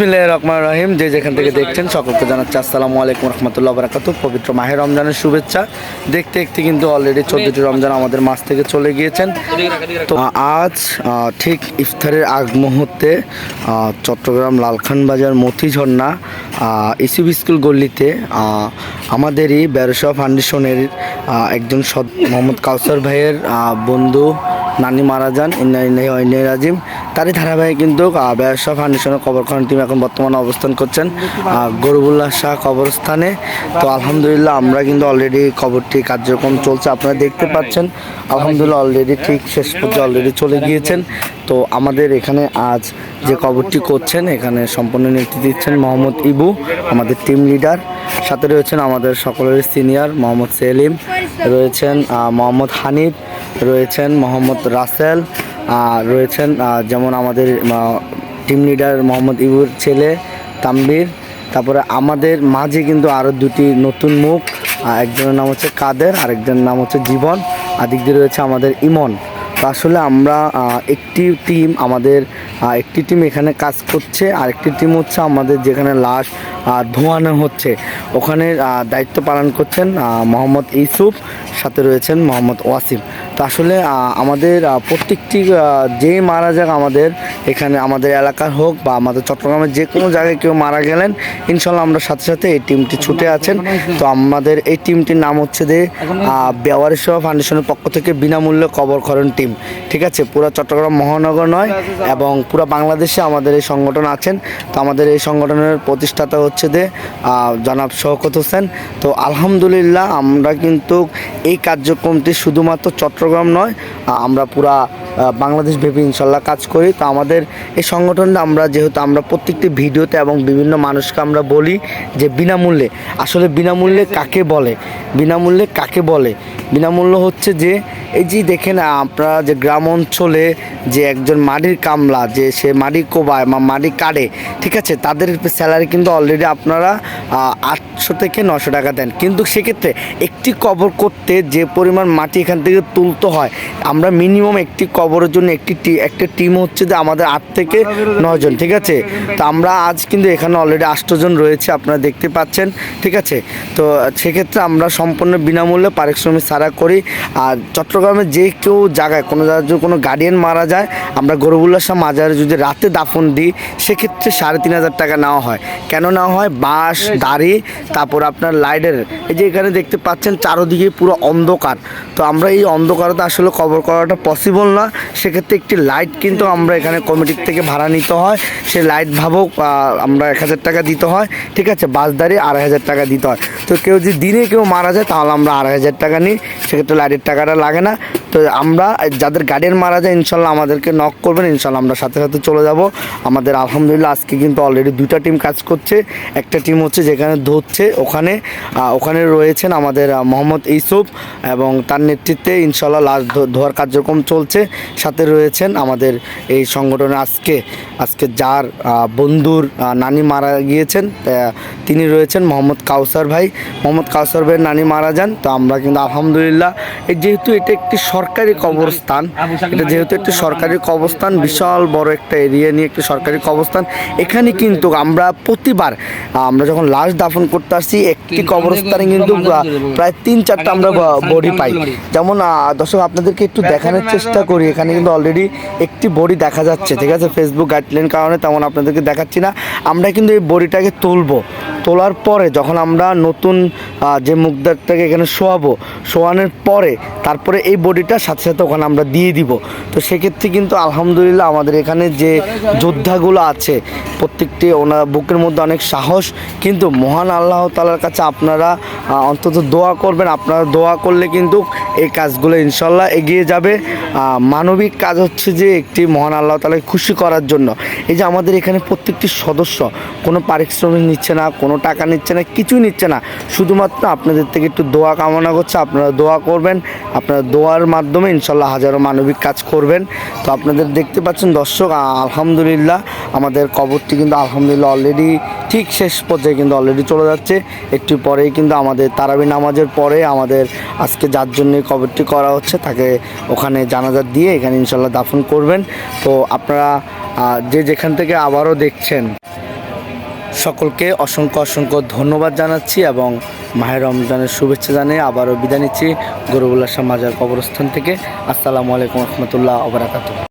বিসমিল্লাহির রহমানির রহিম। যে যেখান থেকে দেখছেন সকলকে জানাচ্ছি আসসালামু আলাইকুম রহমতুল্লাহ বারাকাতুহু। পবিত্র মাহে রমজানের শুভেচ্ছা। দেখতে দেখতে কিন্তু অলরেডি 14টি রমজান আমাদের মাস থেকে চলে গিয়েছেন। তো আজ ঠিক ইফতারের আগ মুহূর্তে চট্টগ্রাম লালখান বাজার মতিঝর্ণা ইসিবি স্কুল গল্লিতে আমাদেরই বেরোসা ফাউন্ডেশনের একজন মোহাম্মদ কাউসার ভাইয়ের বন্ধু নানি মারা যান, ইন্নালিল্লাহি রাজিম। তারই ধারাবাহিক কিন্তু বেরোসা ফাউন্ডেশনের কবরখানা টিম এখন বর্তমানে অবস্থান করছেন গরিবুল্লাহ শাহ কবরস্থানে। তো আলহামদুলিল্লাহ আমরা কিন্তু অলরেডি কবরটি কার্যক্রম চলছে, আপনারা দেখতে পাচ্ছেন। আলহামদুলিল্লাহ অলরেডি ঠিক শেষ পর্যায়ে অলরেডি চলে গিয়েছেন। তো আমাদের এখানে আজ যে কবরটি করছেন এখানে সম্পূর্ণ নেতৃত্ব দিচ্ছেন মোহাম্মদ ইবু, আমাদের টিম লিডার। সাথে রয়েছেন আমাদের সকলের সিনিয়র মোহাম্মদ সেলিম, রয়েছেন মোহাম্মদ হানিফ, রয়েছেন মোহাম্মদ রাসেল, রয়েছেন যেমন আমাদের টিম লিডার মোহাম্মদ ইবুর ছেলে তাম্বির। তারপরে আমাদের মাঝে কিন্তু আরও দুটি নতুন মুখ, একজনের নাম হচ্ছে কাদের, আরেকজনের নাম হচ্ছে জীবন, আদিক দিয়ে রয়েছে আমাদের ইমন। তো আসলে আমরা একটি টিম একটি টিম এখানে কাজ করছে, আরেকটি টিম হচ্ছে আমাদের যেখানে লাশ ধোয়ানো হচ্ছে ওখানে দায়িত্ব পালন করছেন মোহাম্মদ ইউসুফ, সাথে রয়েছেন মোহাম্মদ ওয়াসিম। তো আসলে আমাদের প্রত্যেকটি যেই মারা যাক আমাদের এখানে আমাদের এলাকার হোক বা আমাদের চট্টগ্রামের যে কোনো জায়গায় কেউ মারা গেলেন ইনশাল্লাহ আমরা সাথে সাথে এই টিমটি ছুটে আছেন। তো আমাদের এই টিমটির নাম হচ্ছে যে বেরোসা ফাউন্ডেশনের পক্ষ থেকে বিনামূল্যে কবরখনন টিম, ঠিক আছে। পুরো চট্টগ্রাম মহানগর নয় এবং পুরো বাংলাদেশে আমাদের এই সংগঠন আছেন। তো আমাদের এই সংগঠনের প্রতিষ্ঠাতা হচ্ছে যে জনাব শওকত হোসেন। তো আলহামদুলিল্লাহ আমরা কিন্তু এই কার্যক্রমটি শুধুমাত্র চট্টগ্রাম নয়, আমরা পুরা বাংলাদেশ ব্যাপী ইনশাল্লাহ কাজ করি। তো আমাদের এই সংগঠনটা যেহেতু আমরা প্রত্যেকটি ভিডিওতে এবং বিভিন্ন মানুষকে আমরা বলি যে বিনামূল্যে, আসলে বিনামূল্যে কাকে বলে, বিনামূল্যে কাকে বলে? বিনামূল্য হচ্ছে যে এই যে দেখেন আপনারা যে গ্রাম অঞ্চলে যে একজন মাটির কামলা যে সে মাটি কোবায় বা মাটি কাটে, ঠিক আছে, তাদের স্যালারি কিন্তু অলরেডি আপনারা 800 থেকে 900 টাকা দেন। কিন্তু সেক্ষেত্রে একটি কবর করতে যে পরিমাণ মাটি এখান থেকে তুলতে হয়, আমরা মিনিমাম একটি কবরের জন্য একটা টিম হচ্ছে যে আমাদের 8 থেকে 9 জন, ঠিক আছে। তো আমরা আজ কিন্তু এখানে অলরেডি 8 জন রয়েছে, আপনারা দেখতে পাচ্ছেন, ঠিক আছে। তো সেক্ষেত্রে আমরা সম্পূর্ণ বিনামূল্যে পারিশ্রমিক ছাড়া করি। আর চট্টগ্রামে যে কেউ জায়গায় কোনো জায়গায় যদি কোনো গার্ডিয়ান মারা যায়, আমরা গরিবুল্লাহ শাহ মাজারে যদি রাতে দাফন দিই সেক্ষেত্রে 3500 টাকা নেওয়া হয়। কেন নেওয়া হয়? বাঁশ, দাড়ি, তারপর আপনার লাইটের এই যে এখানে দেখতে পাচ্ছেন চারোদিকে পুরো অন্ধকার। তো আমরা এই অন্ধকারতে আসলে কবর করাটা পসিবল না, সেক্ষেত্রে একটি লাইট কিন্তু আমরা এখানে কমিটির থেকে ভাড়া নিতে হয়। সেই লাইট ভাবক আমরা 1000 টাকা দিতে হয়, ঠিক আছে। বাস দাঁড়িয়ে 2500 টাকা দিতে হয়। তো কেউ যদি দিনে কেউ মারা যায় তাহলে আমরা 2500 টাকা নিই, সেক্ষেত্রে লাইটের টাকাটা লাগে না। তো আমরা যাদের গার্ডিয়ান মারা যায় ইনশাল্লাহ আমাদেরকে নক করবেন, ইনশাল্লাহ আমরা সাথে সাথে চলে যাব। আমাদের আলহামদুলিল্লাহ আজকে কিন্তু অলরেডি 2টা টিম কাজ করছে। একটা টিম হচ্ছে যেখানে ধরছে, ওখানে রয়েছেন আমাদের মোহাম্মদ ইউসুফ এবং তার নেতৃত্বে ইনশাল্লাহ লাশ ধোয়ার কার্যক্রম চলছে। সাথে রয়েছেন আমাদের এই সংগঠনে আজকে যার বন্ধুর নানি মারা গিয়েছেন তিনি রয়েছেন মোহাম্মদ কাউসার ভাই। মোহাম্মদ কাউসার ভাইয়ের নানি মারা যান। তো আমরা কিন্তু আলহামদুলিল্লাহ যেহেতু এটা একটি সরকারি কবরস্থান, বিশাল বড় একটা এরিয়া নিয়ে একটি সরকারি কবরস্থান, এখানে কিন্তু আমরা প্রতিবার আমরা যখন লাশ দাফন করতে আসছি একটি কবরস্থানে কিন্তু প্রায় 3-4টা আমরা বডি পাই। যেমন দর্শক আপনাদেরকে একটু দেখানোর চেষ্টা করি, এখানে কিন্তু অলরেডি একটি বডি দেখা যাচ্ছে, ঠিক আছে। ফেসবুক গাইডলাইন কারণে তেমন আপনাদেরকে দেখাচ্ছি না। আমরা কিন্তু এই বডিটাকে তোলার পরে যখন আমরা নতুন যে মুখদারটাকে এখানে শোয়ানোর পরে তারপরে এই বডিটা সাথে সাথে ওখানে আমরা দিয়ে দিব। তো সেক্ষেত্রে কিন্তু আলহামদুলিল্লাহ আমাদের এখানে যে যোদ্ধাগুলো আছে প্রত্যেকটি ওনার বুকের মধ্যে অনেক সাহস। কিন্তু মহান আল্লাহ তাআলার কাছে আপনারা অন্তত দোয়া করবেন, আপনারা দোয়া করলে কিন্তু এই কাজগুলো ইনশাল্লাহ এগিয়ে যাবে। মানবিক কাজ হচ্ছে যে একটি মহান আল্লাহ তাআলাকে খুশি করার জন্য। এই যে আমাদের এখানে প্রত্যেকটি সদস্য কোনো পারিশ্রমিক নিচ্ছে না, কোনো টাকা নিচ্ছে না, কিছুই নিচ্ছে না, শুধুমাত্র আপনাদের থেকে একটু দোয়া কামনা করছে। আপনারা দোয়া করবেন, আপনারা দোয়ার মাধ্যমে ইনশাল্লাহ হাজারো মানবিক কাজ করবেন। তো আপনাদের দেখতে পাচ্ছেন দর্শক আলহামদুলিল্লাহ আমাদের কবরটি কিন্তু আলহামদুলিল্লাহ অলরেডি ঠিক শেষ পর্যায়ে কিন্তু অলরেডি চলে যাচ্ছে। একটু পরেই কিন্তু আমাদের তারাবি নামাজের পরে আমাদের আজকে যার জন্য কবরটি করা হচ্ছে তাকে ওখানে জানাজা দিয়ে এখানে ইনশাল্লাহ দাফন করবেন। তো আপনারা যে যেখান থেকে আবারও দেখছেন সকলকে অসংখ্য অসংখ্য ধন্যবাদ জানাচ্ছি এবং মাহে রমজানের শুভেচ্ছা জানিয়ে আবারও বিদায় নিচ্ছি গরুবুল্লাহ শাহ মাজার কবরস্থান থেকে। আসসালামু আলাইকুম রহমতুল্লাহ ওয়া বারাকাতুহু।